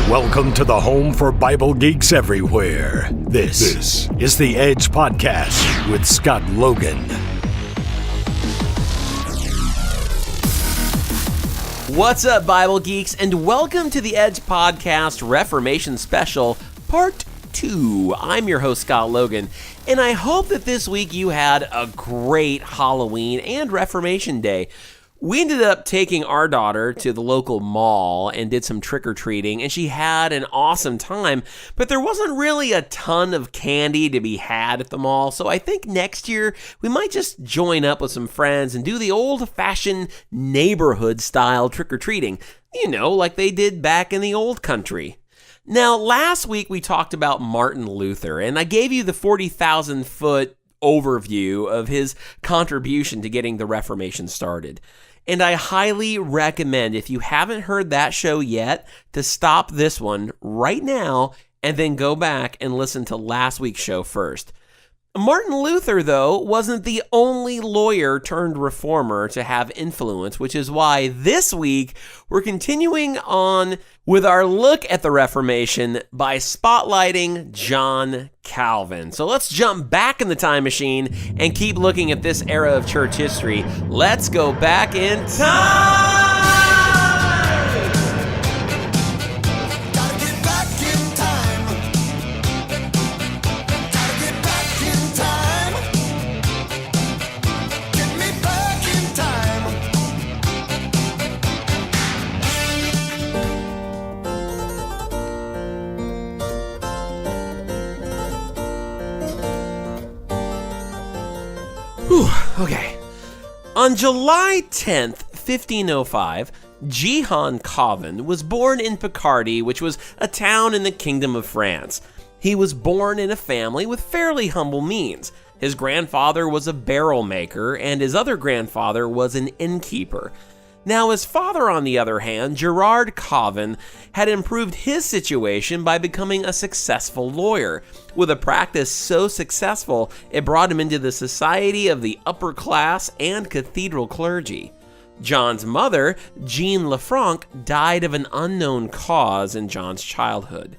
Welcome to the home for Bible geeks everywhere. This is the Edge Podcast with Scott Logan. What's up, Bible geeks, and welcome to the Edge Podcast Reformation Special, Part 2. I'm your host, Scott Logan, and I hope that this week you had a great Halloween and Reformation Day. We ended up taking our daughter to the local mall and did some trick-or-treating, and she had an awesome time, but there wasn't really a ton of candy to be had at the mall, so I think next year we might just join up with some friends and do the old-fashioned neighborhood-style trick-or-treating, like they did back in the old country. Now, last week we talked about Martin Luther, and I gave you the 40,000-foot overview of his contribution to getting the Reformation started. And I highly recommend, if you haven't heard that show yet, to stop this one right now and then go back and listen to last week's show first. Martin Luther, though, wasn't the only lawyer turned reformer to have influence, which is why this week we're continuing on with our look at the Reformation by spotlighting John Calvin. So let's jump back in the time machine and keep looking at this era of church history. Let's go back in time! Okay. On July 10th, 1505, Jehan Calvin was born in Picardy, which was a town in the Kingdom of France. He was born in a family with fairly humble means. His grandfather was a barrel maker, and his other grandfather was an innkeeper. Now, his father, on the other hand, Gerard Calvin, had improved his situation by becoming a successful lawyer. With a practice so successful, it brought him into the society of the upper class and cathedral clergy. John's mother, Jean Lefranc, died of an unknown cause in John's childhood.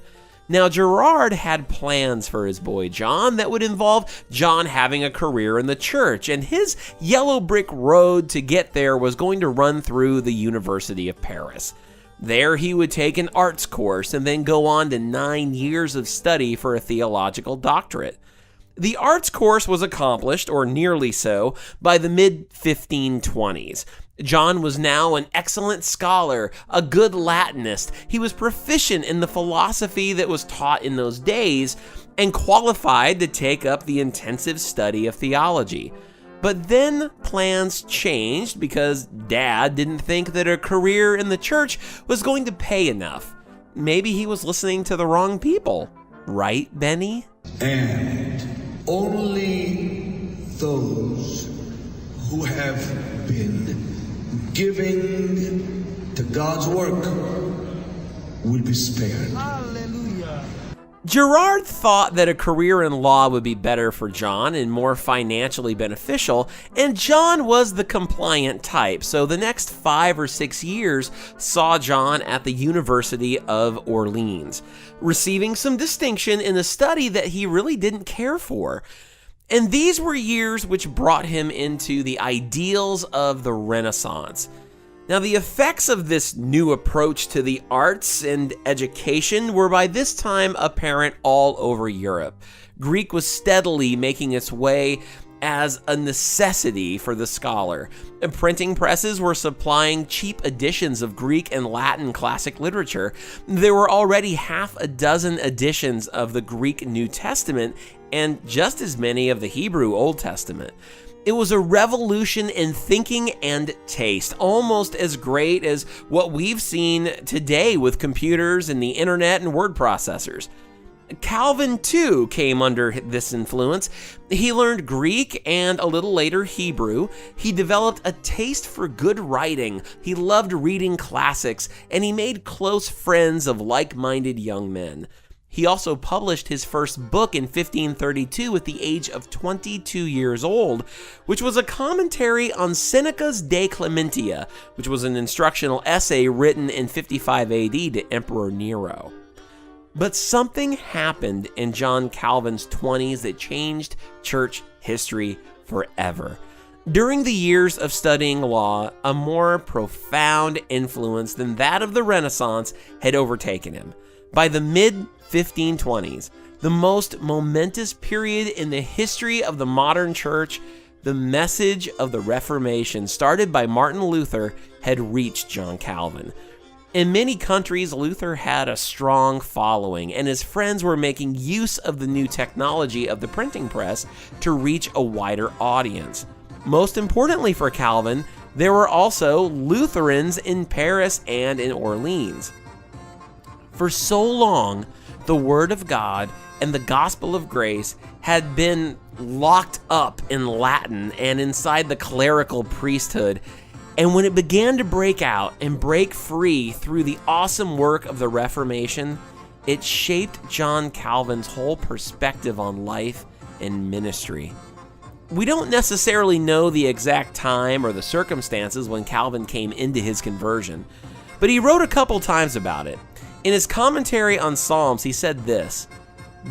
Now, Gerard had plans for his boy John that would involve John having a career in the church, and his yellow brick road to get there was going to run through the University of Paris. There he would take an arts course and then go on to 9 years of study for a theological doctorate. The arts course was accomplished, or nearly so, by the mid-1520s. John was now an excellent scholar, a good Latinist. He was proficient in the philosophy that was taught in those days and qualified to take up the intensive study of theology. But then plans changed because Dad didn't think that a career in the church was going to pay enough. Maybe he was listening to the wrong people. Right, Benny? And only those who have been giving to God's work will be spared. Hallelujah. Gerard thought that a career in law would be better for John and more financially beneficial, and John was the compliant type, so the next 5 or 6 years saw John at the University of Orleans, receiving some distinction in a study that he really didn't care for. And these were years which brought him into the ideals of the Renaissance. Now, the effects of this new approach to the arts and education were by this time apparent all over Europe. Greek was steadily making its way as a necessity for the scholar. And printing presses were supplying cheap editions of Greek and Latin classic literature. There were already 6 editions of the Greek New Testament and just as many of the Hebrew Old Testament. It was a revolution in thinking and taste, almost as great as what we've seen today with computers and the internet and word processors. Calvin, too, came under this influence. He learned Greek and a little later Hebrew. He developed a taste for good writing. He loved reading classics, and he made close friends of like-minded young men. He also published his first book in 1532 at the age of 22 years old, which was a commentary on Seneca's De Clementia, which was an instructional essay written in 55 AD to Emperor Nero. But something happened in John Calvin's 20s that changed church history forever. During the years of studying law, a more profound influence than that of the Renaissance had overtaken him. By the mid-1520s, the most momentous period in the history of the modern church, the message of the Reformation, started by Martin Luther, had reached John Calvin. In many countries, Luther had a strong following, and his friends were making use of the new technology of the printing press to reach a wider audience. Most importantly for Calvin, there were also Lutherans in Paris and in Orleans. For so long, the Word of God and the gospel of grace had been locked up in Latin and inside the clerical priesthood. And when it began to break out and break free through the awesome work of the Reformation, it shaped John Calvin's whole perspective on life and ministry. We don't necessarily know the exact time or the circumstances when Calvin came into his conversion, but he wrote a couple times about it. In his commentary on Psalms, he said this: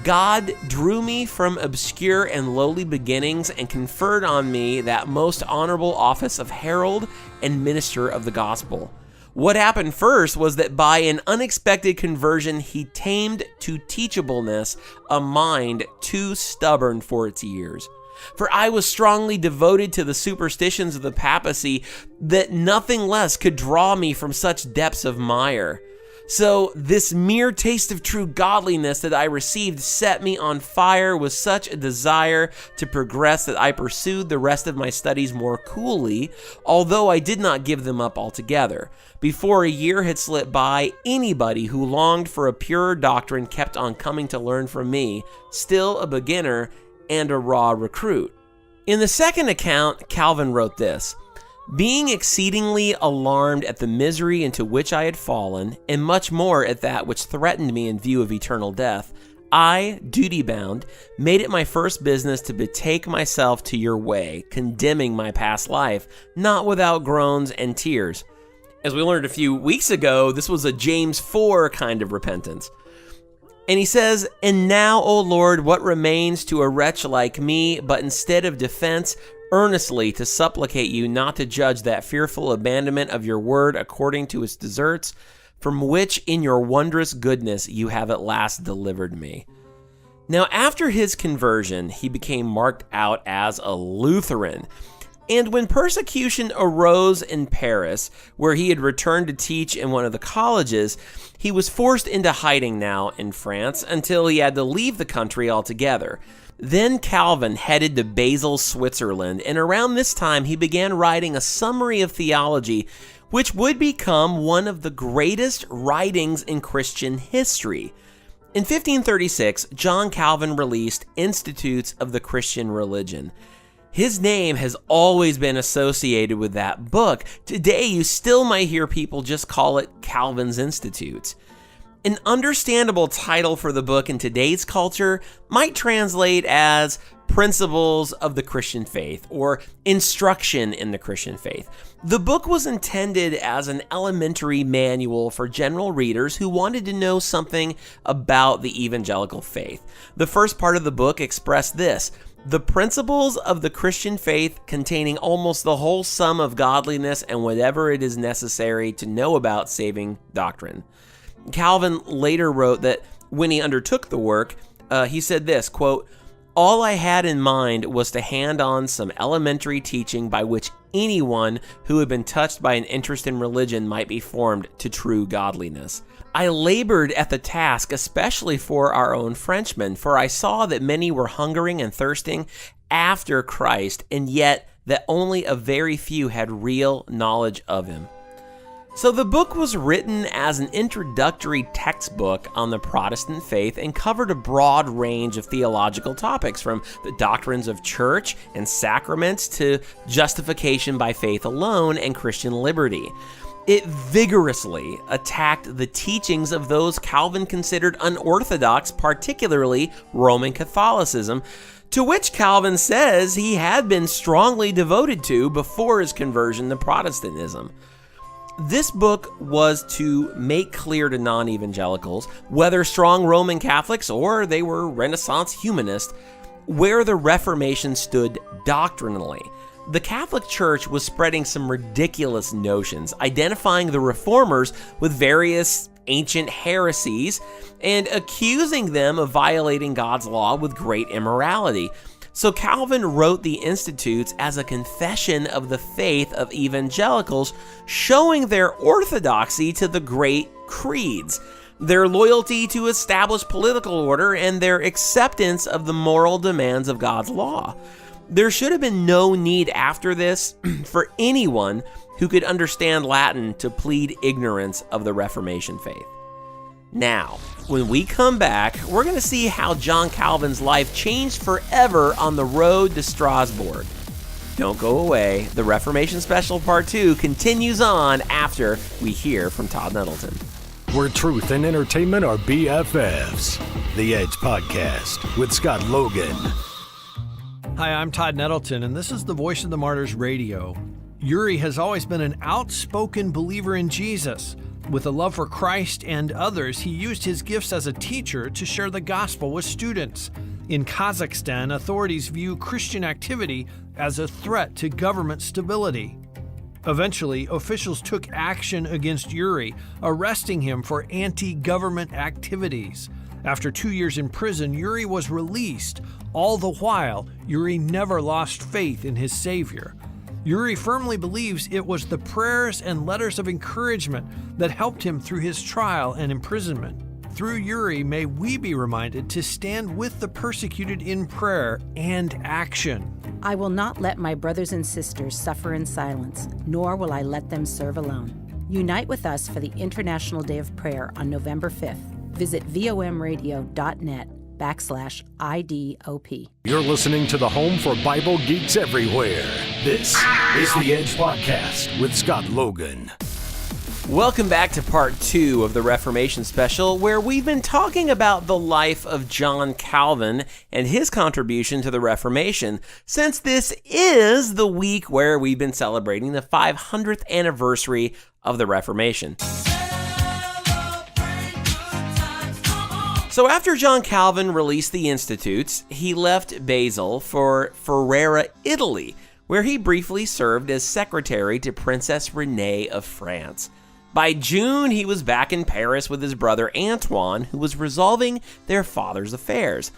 "God drew me from obscure and lowly beginnings and conferred on me that most honorable office of herald and minister of the gospel. What happened first was that by an unexpected conversion, he tamed to teachableness a mind too stubborn for its years. For I was strongly devoted to the superstitions of the papacy that nothing less could draw me from such depths of mire. So this mere taste of true godliness that I received set me on fire with such a desire to progress that I pursued the rest of my studies more coolly, although I did not give them up altogether. Before a year had slipped by, anybody who longed for a purer doctrine kept on coming to learn from me, still a beginner and a raw recruit." In the second account, Calvin wrote this: "Being exceedingly alarmed at the misery into which I had fallen, and much more at that which threatened me in view of eternal death, I, duty-bound, made it my first business to betake myself to your way, condemning my past life, not without groans and tears." As we learned a few weeks ago, this was a James 4 kind of repentance. And he says, "And now, O Lord, what remains to a wretch like me, but instead of defense, earnestly to supplicate you not to judge that fearful abandonment of your word according to its deserts, from which in your wondrous goodness you have at last delivered me." Now, after his conversion, he became marked out as a Lutheran. And when persecution arose in Paris, where he had returned to teach in one of the colleges, he was forced into hiding now in France until he had to leave the country altogether. Then Calvin headed to Basel, Switzerland, and around this time he began writing a summary of theology, which would become one of the greatest writings in Christian history. In 1536, John Calvin released Institutes of the Christian Religion. His name has always been associated with that book. Today, you still might hear people just call it Calvin's Institutes. An understandable title for the book in today's culture might translate as Principles of the Christian Faith or Instruction in the Christian Faith. The book was intended as an elementary manual for general readers who wanted to know something about the evangelical faith. The first part of the book expressed this: "The principles of the Christian faith, containing almost the whole sum of godliness and whatever it is necessary to know about saving doctrine." Calvin later wrote that when he undertook the work, he said this, quote, "All I had in mind was to hand on some elementary teaching by which anyone who had been touched by an interest in religion might be formed to true godliness. I labored at the task especially for our own Frenchmen, for I saw that many were hungering and thirsting after Christ, and yet that only a very few had real knowledge of him." So the book was written as an introductory textbook on the Protestant faith and covered a broad range of theological topics, from the doctrines of church and sacraments to justification by faith alone and Christian liberty. It vigorously attacked the teachings of those Calvin considered unorthodox, particularly Roman Catholicism, to which Calvin says he had been strongly devoted to before his conversion to Protestantism. This book was to make clear to non-evangelicals, whether strong Roman Catholics or they were Renaissance humanists, where the Reformation stood doctrinally. The Catholic Church was spreading some ridiculous notions, identifying the Reformers with various ancient heresies and accusing them of violating God's law with great immorality. So Calvin wrote the Institutes as a confession of the faith of evangelicals, showing their orthodoxy to the great creeds, their loyalty to established political order, and their acceptance of the moral demands of God's law. There should have been no need after this for anyone who could understand Latin to plead ignorance of the Reformation faith. Now, when we come back, we're going to see how John Calvin's life changed forever on the road to Strasbourg. Don't go away. The Reformation Special Part 2 continues on after we hear from Todd Nettleton. Where truth and entertainment are BFFs. The Edge Podcast with Scott Logan. Hi, I'm Todd Nettleton, and this is the Voice of the Martyrs Radio. Uri has always been an outspoken believer in Jesus. With a love for Christ and others, he used his gifts as a teacher to share the gospel with students. In Kazakhstan, authorities view Christian activity as a threat to government stability. Eventually, officials took action against Uri, arresting him for anti-government activities. After 2 years in prison, Uri was released. All the while, Uri never lost faith in his Savior. Uri firmly believes it was the prayers and letters of encouragement that helped him through his trial and imprisonment. Through Uri, may we be reminded to stand with the persecuted in prayer and action. I will not let my brothers and sisters suffer in silence, nor will I let them serve alone. Unite with us for the International Day of Prayer on November 5th. Visit vomradio.net/IDOP. You're listening to the home for Bible geeks everywhere. This is the Edge Podcast with Scott Logan. Welcome back to part 2 of the Reformation Special, where we've been talking about the life of John Calvin and his contribution to the Reformation, since this is the week where we've been celebrating the 500th anniversary of the Reformation. So after John Calvin released the Institutes, he left Basel for Ferrara, Italy, where he briefly served as secretary to Princess Renee of France. By June, he was back in Paris with his brother Antoine, who was resolving their father's affairs.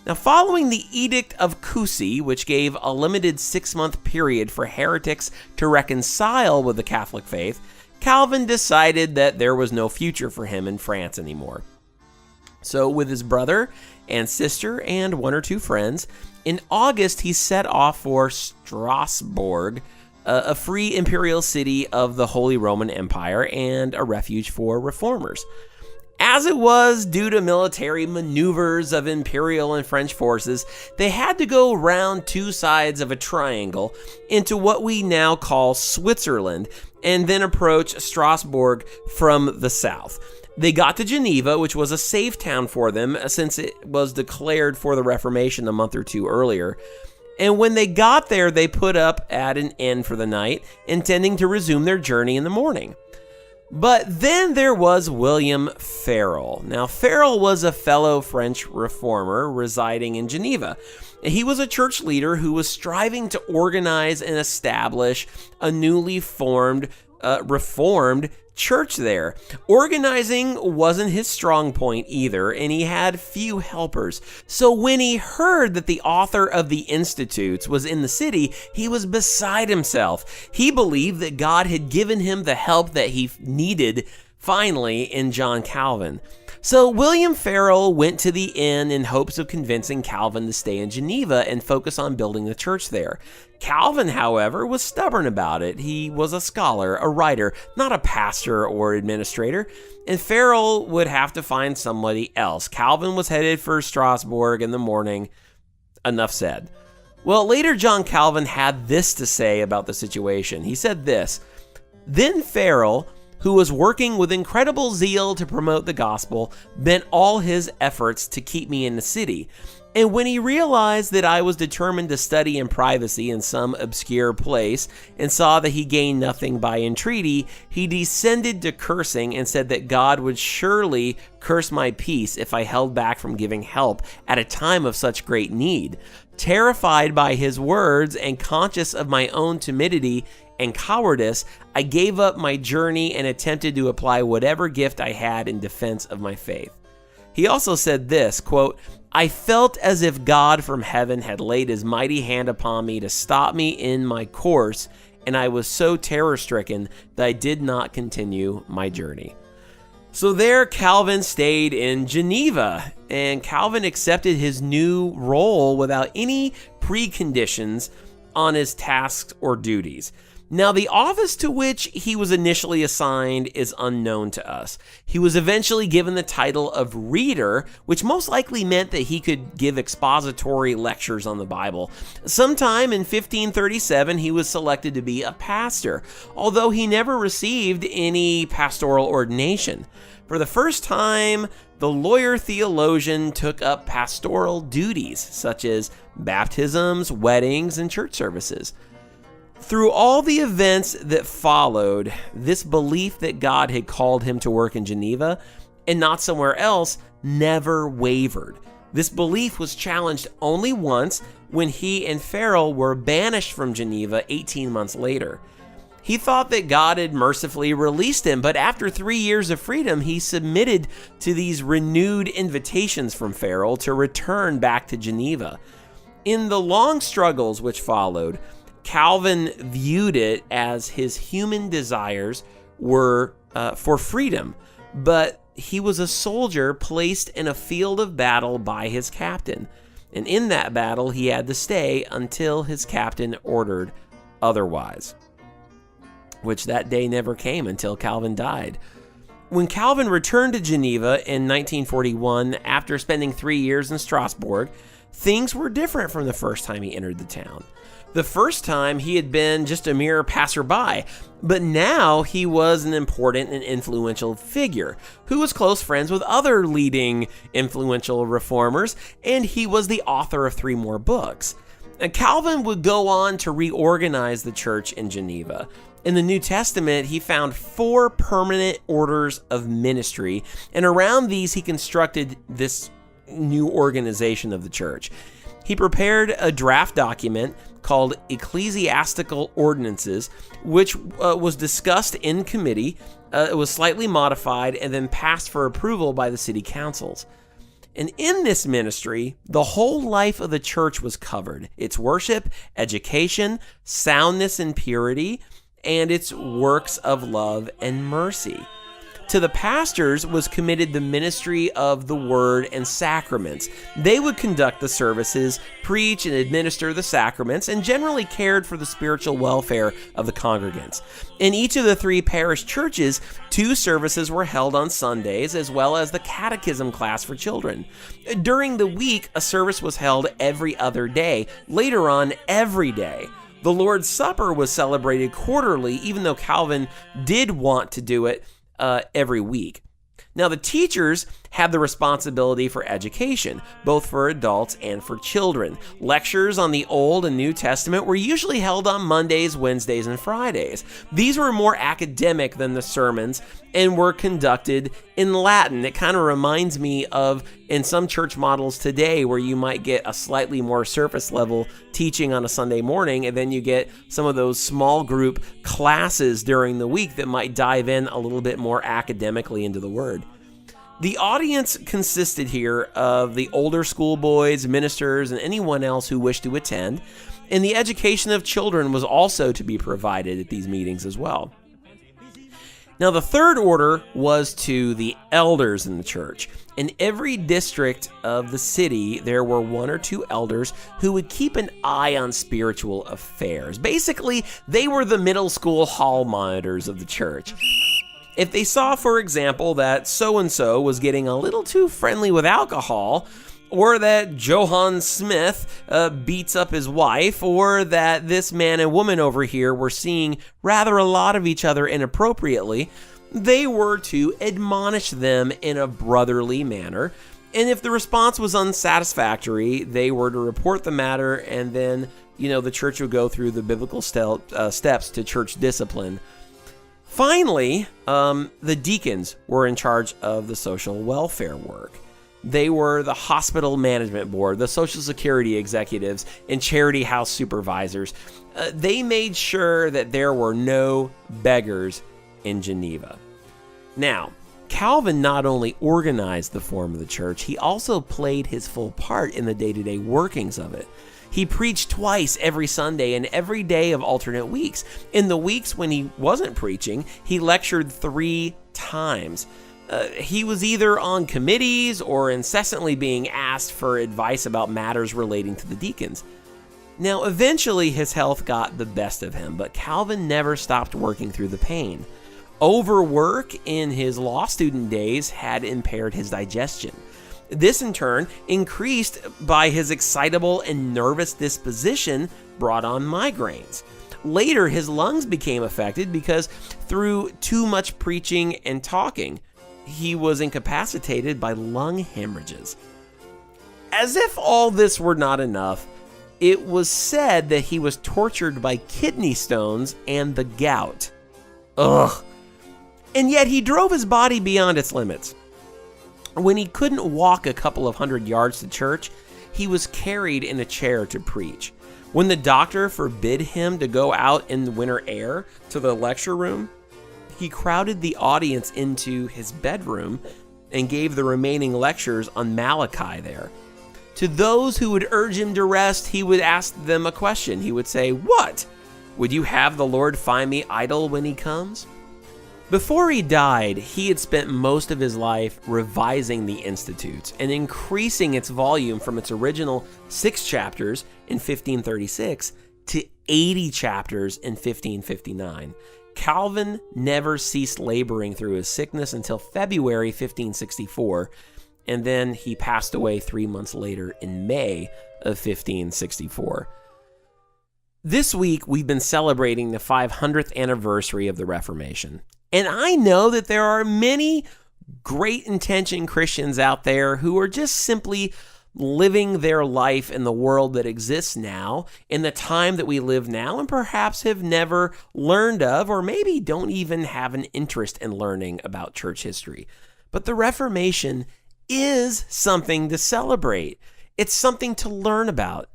Now, following the Edict of Coucy, which gave a limited 6-month period for heretics to reconcile with the Catholic faith, Calvin decided that there was no future for him in France anymore. So with his brother and sister and 1 or 2 friends, in August he set off for Strasbourg, a free imperial city of the Holy Roman Empire and a refuge for reformers. As it was, due to military maneuvers of imperial and French forces, they had to go round 2 sides of a triangle into what we now call Switzerland, and then approach Strasbourg from the south. They got to Geneva, which was a safe town for them since it was declared for the Reformation a month or 2 earlier. And when they got there, they put up at an inn for the night, intending to resume their journey in the morning. But then there was William Farel. Now, Farel was a fellow French reformer residing in Geneva. He was a church leader who was striving to organize and establish a newly formed, reformed church there. Organizing wasn't his strong point either, and he had few helpers. So when he heard that the author of the Institutes was in the city, he was beside himself. He believed that God had given him the help that he needed finally in John Calvin. So William Farel went to the inn in hopes of convincing Calvin to stay in Geneva and focus on building the church there. Calvin, however, was stubborn about it. He was a scholar, a writer, not a pastor or administrator, and Farel would have to find somebody else. Calvin was headed for Strasbourg in the morning. Enough said. Well, later John Calvin had this to say about the situation. He said this: Then Farrell, who was working with incredible zeal to promote the gospel, bent all his efforts to keep me in the city. And when he realized that I was determined to study in privacy in some obscure place and saw that he gained nothing by entreaty, he descended to cursing and said that God would surely curse my peace if I held back from giving help at a time of such great need. Terrified by his words and conscious of my own timidity and cowardice, I gave up my journey and attempted to apply whatever gift I had in defense of my faith. He also said this, quote, I felt as if God from heaven had laid his mighty hand upon me to stop me in my course, and I was so terror-stricken that I did not continue my journey. So there, Calvin stayed in Geneva, and Calvin accepted his new role without any preconditions on his tasks or duties. Now, the office to which he was initially assigned is unknown to us. He was eventually given the title of reader, which most likely meant that he could give expository lectures on the Bible. Sometime in 1537, he was selected to be a pastor, although he never received any pastoral ordination. For the first time, the lawyer theologian took up pastoral duties, such as baptisms, weddings, and church services. Through all the events that followed, this belief that God had called him to work in Geneva and not somewhere else never wavered. This belief was challenged only once when he and Farrell were banished from Geneva 18 months later. He thought that God had mercifully released him, but after 3 years of freedom, he submitted to these renewed invitations from Farrell to return back to Geneva. In the long struggles which followed, Calvin viewed it as his human desires were for freedom, but he was a soldier placed in a field of battle by his captain, and in that battle he had to stay until his captain ordered otherwise, which that day never came until Calvin died. When Calvin returned to Geneva in 1941, after spending 3 years in Strasbourg, things were different from the first time he entered the town. The first time he had been just a mere passerby, but now he was an important and influential figure who was close friends with other leading influential reformers, and he was the author of 3 more books. And Calvin would go on to reorganize the church in Geneva. In the New Testament, he found 4 permanent orders of ministry, and around these he constructed this new organization of the church. He prepared a draft document called Ecclesiastical Ordinances, which was discussed in committee. It was slightly modified and then passed for approval by the city councils. And in this ministry, the whole life of the church was covered: its worship, education, soundness and purity, and its works of love and mercy. To the pastors was committed the ministry of the word and sacraments. They would conduct the services, preach and administer the sacraments, and generally cared for the spiritual welfare of the congregants. In each of the 3 parish churches, 2 services were held on Sundays, as well as the catechism class for children. During the week, a service was held every other day, later on every day. The Lord's Supper was celebrated quarterly, even though Calvin did want to do it every week. Now, the teachers had the responsibility for education, both for adults and for children. Lectures on the Old and New Testament were usually held on Mondays, Wednesdays, and Fridays. These were more academic than the sermons and were conducted in Latin. It kind of reminds me of in some church models today where you might get a slightly more surface level teaching on a Sunday morning, and then you get some of those small group classes during the week that might dive in a little bit more academically into the Word. The audience consisted here of the older schoolboys, ministers, and anyone else who wished to attend, and the education of children was also to be provided at these meetings as well. Now, the third order was to the elders in the church. In every district of the city, there were 1 or 2 elders who would keep an eye on spiritual affairs. Basically, they were the middle school hall monitors of the church. If they saw, for example, that so-and-so was getting a little too friendly with alcohol, or that Johann Smith beats up his wife, or that this man and woman over here were seeing rather a lot of each other inappropriately. They were to admonish them in a brotherly manner, and if the response was unsatisfactory, they were to report the matter, and then, the church would go through the biblical steps to church discipline. Finally, the deacons were in charge of the social welfare work. They were the hospital management board, the social security executives, and charity house supervisors. They made sure that there were no beggars in Geneva. Now, Calvin not only organized the form of the church, he also played his full part in the day-to-day workings of it. He preached twice every Sunday and every day of alternate weeks. In the weeks when he wasn't preaching, he lectured 3 times. He was either on committees or incessantly being asked for advice about matters relating to the deacons. Now, eventually his health got the best of him, but Calvin never stopped working through the pain. Overwork in his law student days had impaired his digestion. This, in turn, increased by his excitable and nervous disposition, brought on migraines. Later, his lungs became affected because through too much preaching and talking, he was incapacitated by lung hemorrhages. As if all this were not enough, it was said that he was tortured by kidney stones and the gout. Ugh. And yet he drove his body beyond its limits. When he couldn't walk a couple of 100 yards to church, he was carried in a chair to preach. When the doctor forbid him to go out in the winter air to the lecture room, he crowded the audience into his bedroom and gave the remaining lectures on Malachi there. To those who would urge him to rest, he would ask them a question. He would say, "What? Would you have the Lord find me idle when he comes?" Before he died, he had spent most of his life revising the Institutes and increasing its volume from its original 6 chapters in 1536 to 80 chapters in 1559. Calvin never ceased laboring through his sickness until February 1564, and then he passed away 3 months later in May of 1564. This week, we've been celebrating the 500th anniversary of the Reformation. And I know that there are many great intentioned Christians out there who are just simply living their life in the world that exists now, in the time that we live now, and perhaps have never learned of, or maybe don't even have an interest in learning about church history. But the Reformation is something to celebrate. It's something to learn about.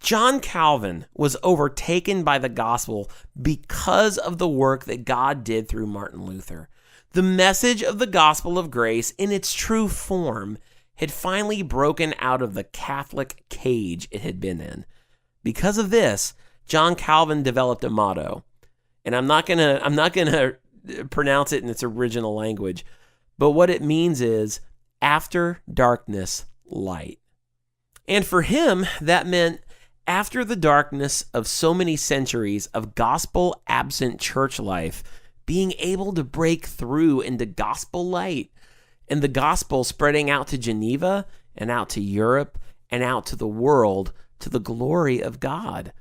John Calvin was overtaken by the gospel because of the work that God did through Martin Luther. The message of the gospel of grace in its true form had finally broken out of the Catholic cage it had been in. Because of this, John Calvin developed a motto, and I'm not gonna pronounce it in its original language, but what it means is after darkness, light. And for him, that meant after the darkness of so many centuries of gospel-absent church life, being able to break through into gospel light, and the gospel spreading out to Geneva and out to Europe and out to the world to the glory of God.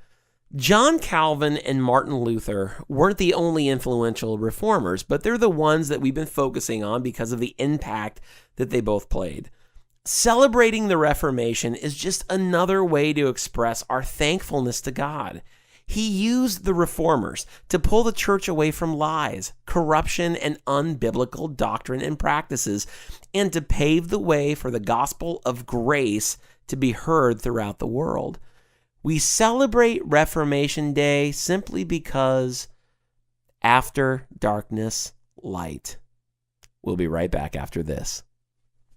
John Calvin and Martin Luther weren't the only influential reformers, but they're the ones that we've been focusing on because of the impact that they both played. Celebrating the Reformation is just another way to express our thankfulness to God. He used the reformers to pull the church away from lies, corruption, and unbiblical doctrine and practices, and to pave the way for the gospel of grace to be heard throughout the world. We celebrate Reformation Day simply because after darkness, light. We'll be right back after this.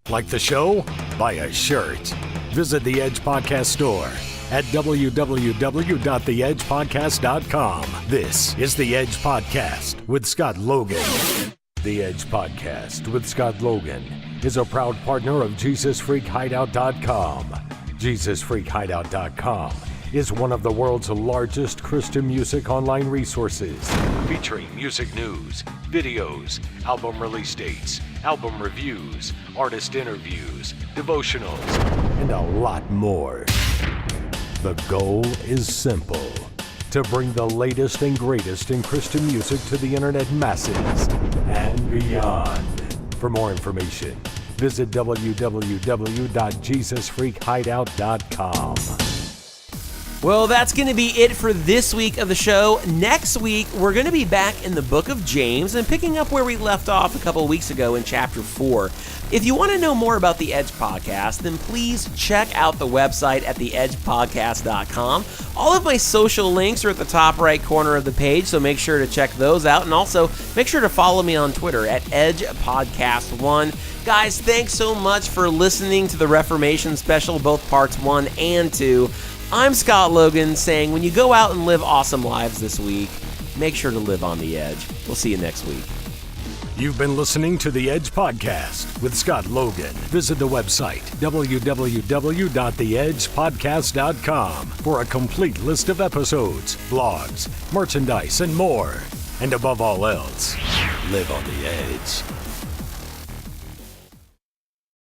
Like the show? Buy a shirt. Visit the Edge Podcast store at www.theedgepodcast.com. This is The Edge Podcast with Scott Logan. The Edge Podcast with Scott Logan is a proud partner of JesusFreakHideout.com. JesusFreakHideout.com is one of the world's largest Christian music online resources, featuring music news, videos, album release dates, album reviews, artist interviews, devotionals, and a lot more. The goal is simple: to bring the latest and greatest in Christian music to the internet masses and beyond. For more information, visit www.jesusfreakhideout.com. Well, that's going to be it for this week of the show. Next week, we're going to be back in the book of James and picking up where we left off a couple of weeks ago in chapter 4. If you want to know more about the Edge Podcast, then please check out the website at theedgepodcast.com. All of my social links are at the top right corner of the page, so make sure to check those out. And also, make sure to follow me on Twitter at EdgePodcast1. Guys, thanks so much for listening to the Reformation Special, both parts 1 and 2. I'm Scott Logan saying, when you go out and live awesome lives this week, make sure to live on the edge. We'll see you next week. You've been listening to The Edge Podcast with Scott Logan. Visit the website, www.theedgepodcast.com, for a complete list of episodes, blogs, merchandise, and more. And above all else, live on the edge.